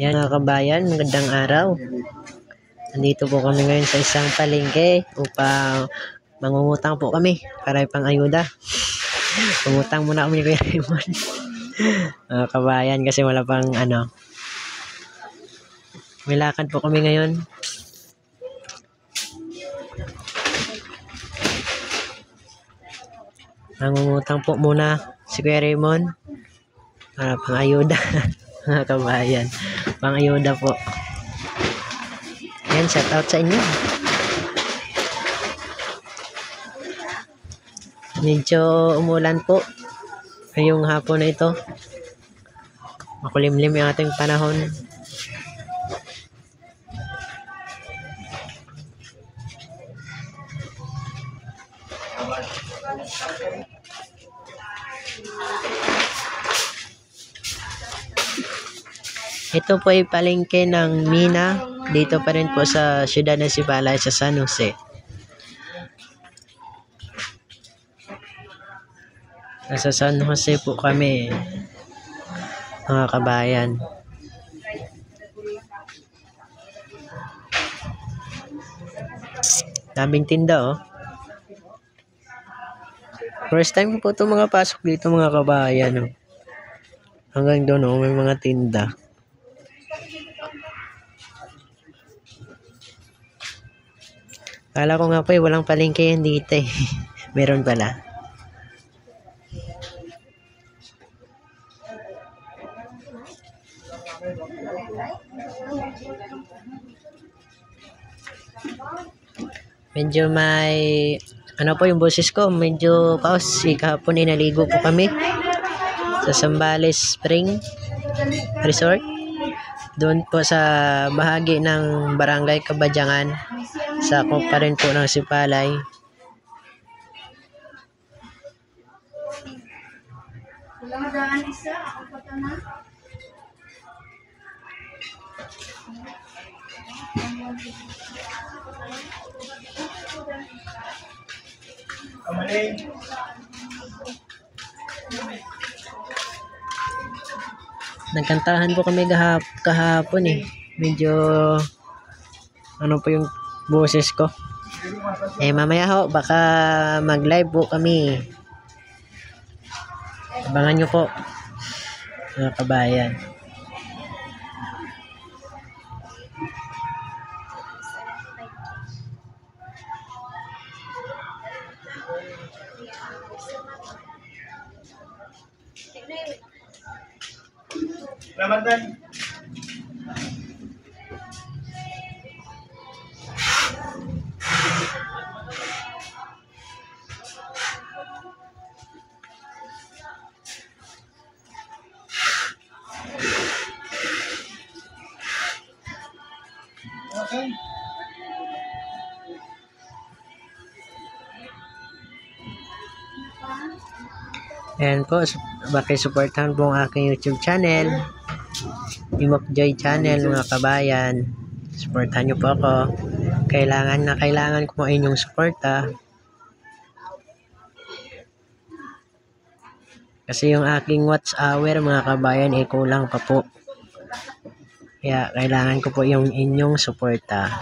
Yan mga kabayan, magandang araw. Nandito po kami ngayon sa isang palengke upang mangungutang po kami para pang ayuda. Pangutang muna kami ni Kuya Raymond. Mga kabayan, kasi wala pang may lakad po kami ngayon. Mangungutang po muna si Kuya Raymond para pang ayuda. Mga kabayan, pang ayuda po. Yan, shout out sa inyo. Medyo umulan po ngayong hapon na ito. Makulimlim yung ating panahon. Ito po ay palengke ng Mina. Dito pa rin po sa siyudad ng Sipalay sa San Jose. Nasa San Jose po kami, mga kabayan. Daming tinda, oh. First time po ito mga pasok dito, mga kabayan, oh. Hanggang doon, oh, may mga tinda. Kala ko nga po walang palengke yan dito eh. Meron pala. Medyo may po yung boses ko, medyo paus. Kahapon ay naligo po kami sa Zambales Spring Resort. Doon po sa bahagi ng Barangay Kabadyangan, sa pa rin po ng Sipalay. Nagkantahan po kami kahapon eh. Medyo po yung boses ko. Mamaya ho, baka mag-live po kami. Abangan nyo po, mga kabayan. Ramadan. Okay. Ayan po, pakisuportahan po ang aking YouTube channel, Imok Joy Channel, mga kabayan. Supportahan nyo po ako. Kailangan ko po inyong suporta. Kasi yung aking watch hour, mga kabayan, ay kulang pa po. Kaya kailangan ko po yung inyong suporta.